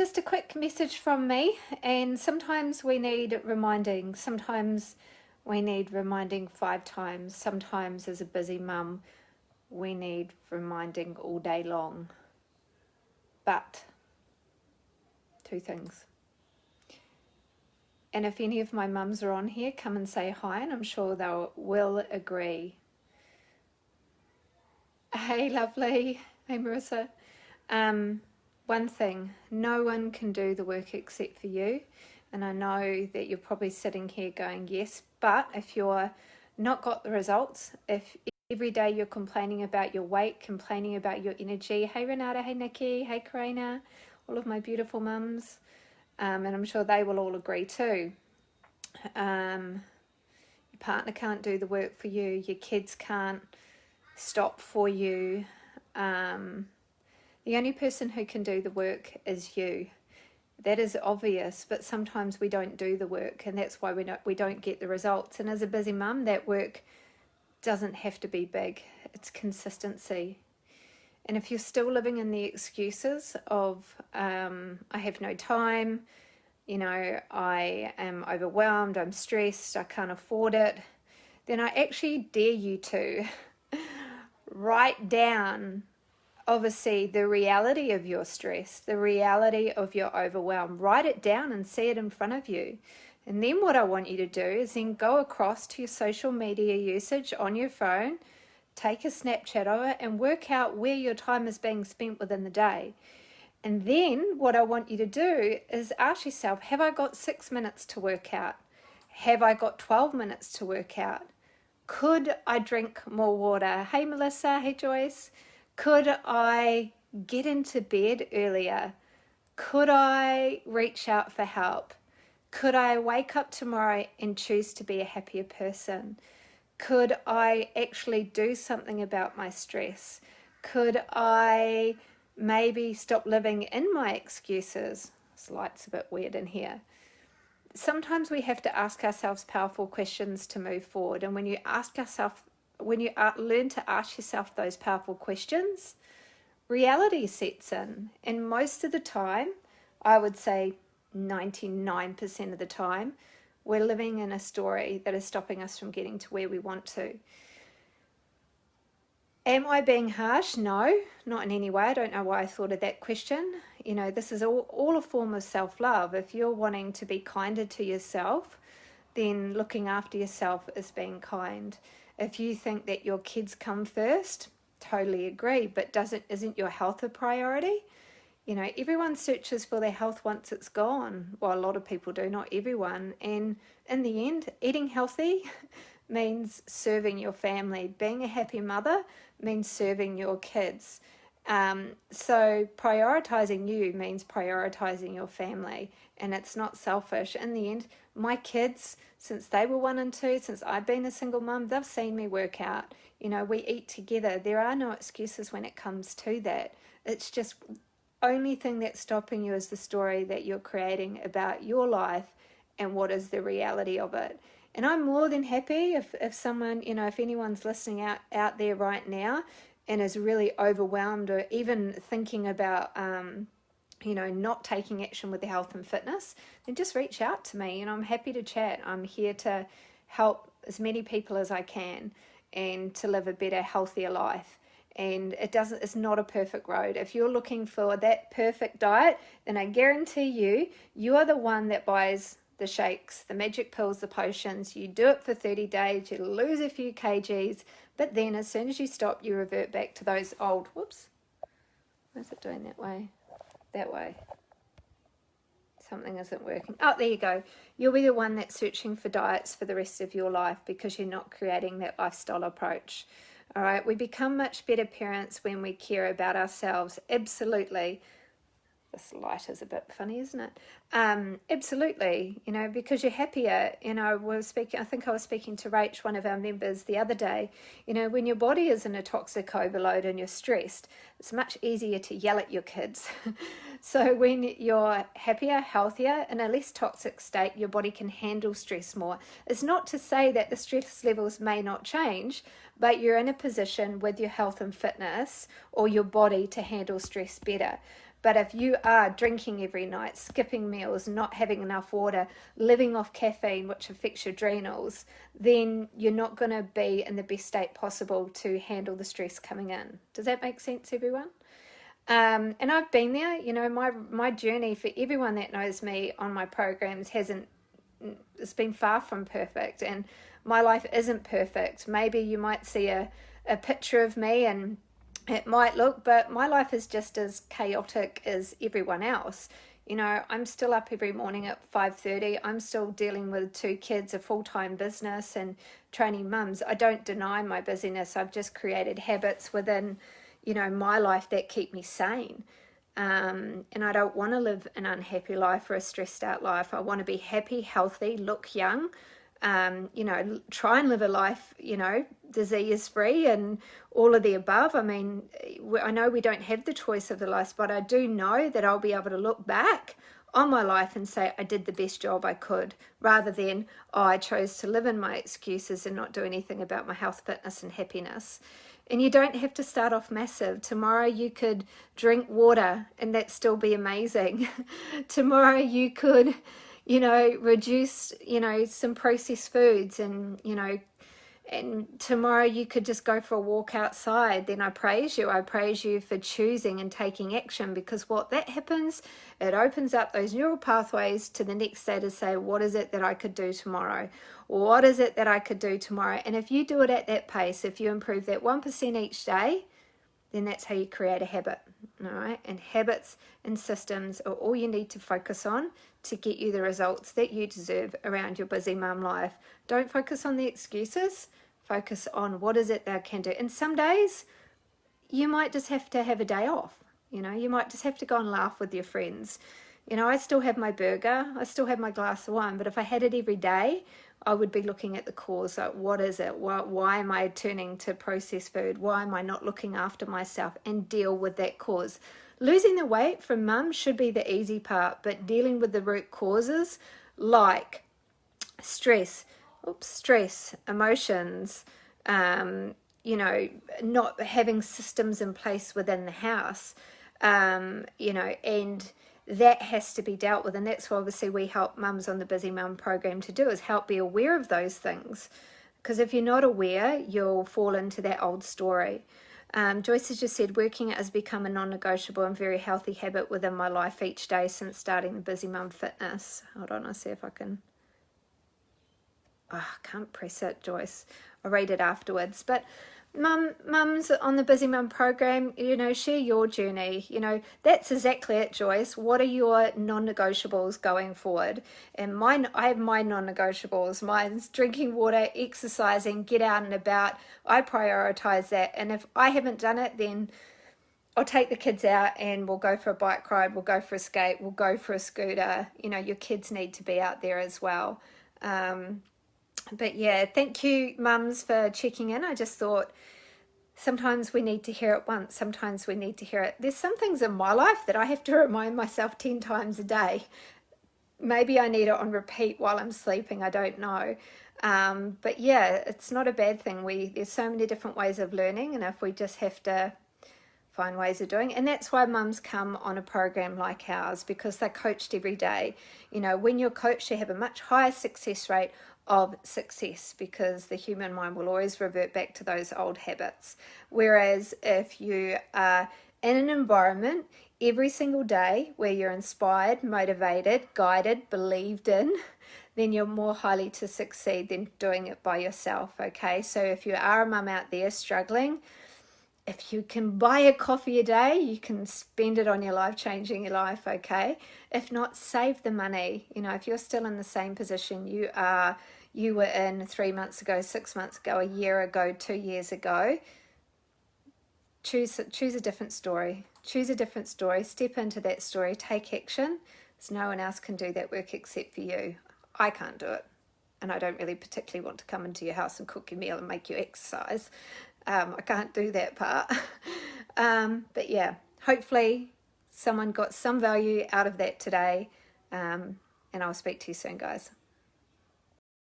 just a quick message from me, and sometimes we need reminding. Sometimes we need reminding 5 times. Sometimes as a busy mum, we need reminding all day long. But 2 things. And if any of my mums are on here, come and say hi, and I'm sure they will agree. Hey, lovely. Hey, Marissa. One thing, no one can do the work except for you. And I know that you're probably sitting here going, yes, but if you're not got the results, if every day you're complaining about your weight, complaining about your energy, hey Renata, hey Nikki, hey Karina, all of my beautiful mums, and I'm sure they will all agree too. Your partner can't do the work for you, your kids can't stop for you. The only person who can do the work is you. That is obvious, but sometimes we don't do the work, and that's why we don't get the results. And as a busy mum, that work doesn't have to be big. It's consistency. And if you're still living in the excuses of I have no time, I am overwhelmed, I'm stressed, I can't afford it, then I actually dare you to write down, obviously, the reality of your stress, the reality of your overwhelm. Write it down and see it in front of you. And then what I want you to do is then go across to your social media usage on your phone, take a Snapchat of it, and work out where your time is being spent within the day. And then what I want you to do is ask yourself, have I got 6 minutes to work out? Have I got 12 minutes to work out? Could I drink more water? Hey, Melissa. Hey, Joyce. Could I get into bed earlier? Could I reach out for help? Could I wake up tomorrow and choose to be a happier person? Could I actually do something about my stress? Could I maybe stop living in my excuses? This light's a bit weird in here. Sometimes we have to ask ourselves powerful questions to move forward. And when you learn to ask yourself those powerful questions, reality sets in. And most of the time, I would say 99% of the time, we're living in a story that is stopping us from getting to where we want to. Am I being harsh? No, not in any way. I don't know why I thought of that question. This is all a form of self-love. If you're wanting to be kinder to yourself, then looking after yourself is being kind. If you think that your kids come first, totally agree, but isn't your health a priority? Everyone searches for their health once it's gone. Well, a lot of people do, not everyone. And in the end, eating healthy means serving your family. Being a happy mother means serving your kids. So prioritizing you means prioritizing your family, and it's not selfish. In the end, my kids, since they were 1 and 2, since I've been a single mum, they've seen me work out. We eat together. There are no excuses when it comes to that. It's just only thing that's stopping you is the story that you're creating about your life and what is the reality of it. And I'm more than happy if someone, if anyone's listening out there right now and is really overwhelmed or even thinking about, not taking action with their health and fitness, then just reach out to me. I'm happy to chat. I'm here to help as many people as I can and to live a better, healthier life. And it's not a perfect road. If you're looking for that perfect diet, then I guarantee you are the one that buys the shakes, the magic pills, the potions. You do it for 30 days, you lose a few kgs, but then as soon as you stop, you revert back to those old, whoops, why is it doing that way? That way. Something isn't working. Oh, there you go. You'll be the one that's searching for diets for the rest of your life because you're not creating that lifestyle approach. All right, we become much better parents when we care about ourselves. Absolutely. This light is a bit funny, isn't it? Absolutely, because you're happier. I think I was speaking to Rach, one of our members, the other day. When your body is in a toxic overload and you're stressed, it's much easier to yell at your kids. So when you're happier, healthier, in a less toxic state, your body can handle stress more. It's not to say that the stress levels may not change, but you're in a position with your health and fitness or your body to handle stress better. But if you are drinking every night, skipping meals, not having enough water, living off caffeine, which affects your adrenals, then you're not going to be in the best state possible to handle the stress coming in. Does that make sense, everyone? And I've been there. You know, my journey, for everyone that knows me on my programs, it's been far from perfect, and my life isn't perfect. Maybe you might see a picture of me and it might look, but my life is just as chaotic as everyone else. You know, I'm still up every morning at 5:30. I'm still dealing with 2 kids, a full-time business, and training mums. I don't deny my busyness. I've just created habits within, you know, my life that keep me sane. And I don't want to live an unhappy life or a stressed out life. I want to be happy, healthy, look young, you know, try and live a life, you know, disease free and all of the above. I mean, I know we don't have the choice of the life, but I do know that I'll be able to look back on my life and say I did the best job I could, rather than, oh, I chose to live in my excuses and not do anything about my health, fitness and happiness. And you don't have to start off massive. Tomorrow you could drink water and that still be amazing. Tomorrow you could, you know, reduce, you know, some processed foods, and, you know, and tomorrow you could just go for a walk outside. Then I praise you. I praise you for choosing and taking action, because what that happens, it opens up those neural pathways to the next day to say, what is it that I could do tomorrow? What is it that I could do tomorrow? And if you do it at that pace, if you improve that 1% each day, then that's how you create a habit. All right. And habits and systems are all you need to focus on to get you the results that you deserve around your busy mum life. Don't focus on the excuses. Focus on what is it that I can do. And some days you might just have to have a day off. You know, you might just have to go and laugh with your friends. You know, I still have my burger, I still have my glass of wine, but if I had it every day, I would be looking at the cause. Like, what is it? Why am I turning to processed food? Why am I not looking after myself? And deal with that cause. Losing the weight from mum should be the easy part, but dealing with the root causes like stress, emotions, you know, not having systems in place within the house, you know, and that has to be dealt with. And that's what obviously we help mums on the Busy Mum program to do, is help be aware of those things. Because if you're not aware, you'll fall into that old story. Joyce has just said, working out has become a non-negotiable and very healthy habit within my life each day since starting the Busy Mum Fitness. Hold on, I'll see if I can. Oh, I can't press it, Joyce. I'll read it afterwards. But mums on the Busy Mum program, you know, share your journey. You know, that's exactly it, Joyce. What are your non-negotiables going forward? And mine, I have my non-negotiables. Mine's drinking water, exercising, get out and about. I prioritize that. And if I haven't done it, then I'll take the kids out and we'll go for a bike ride, we'll go for a skate, we'll go for a scooter. You know, your kids need to be out there as well. But yeah, thank you, mums, for checking in. I just thought sometimes we need to hear it once, sometimes we need to hear it. There's some things in my life that I have to remind myself 10 times a day. Maybe I need it on repeat while I'm sleeping, I don't know. But yeah, it's not a bad thing. There's so many different ways of learning, and if we just have to find ways of doing it. And that's why mums come on a program like ours, because they're coached every day. You know, when you're coached, you have a much higher success rate of success, because the human mind will always revert back to those old habits. Whereas if you are in an environment every single day where you're inspired, motivated, guided, believed in, then you're more highly to succeed than doing it by yourself. Okay, so if you are a mum out there struggling, if you can buy a coffee a day, you can spend it on your life, changing your life, okay? If not, save the money. You know, if you're still in the same position you were in 3 months ago, 6 months ago, a year ago, 2 years ago, choose a different story. Choose a different story, step into that story, take action. There's no one else can do that work except for you. I can't do it. And I don't really particularly want to come into your house and cook your meal and make you exercise. I can't do that part. But yeah, hopefully someone got some value out of that today. And I'll speak to you soon, guys.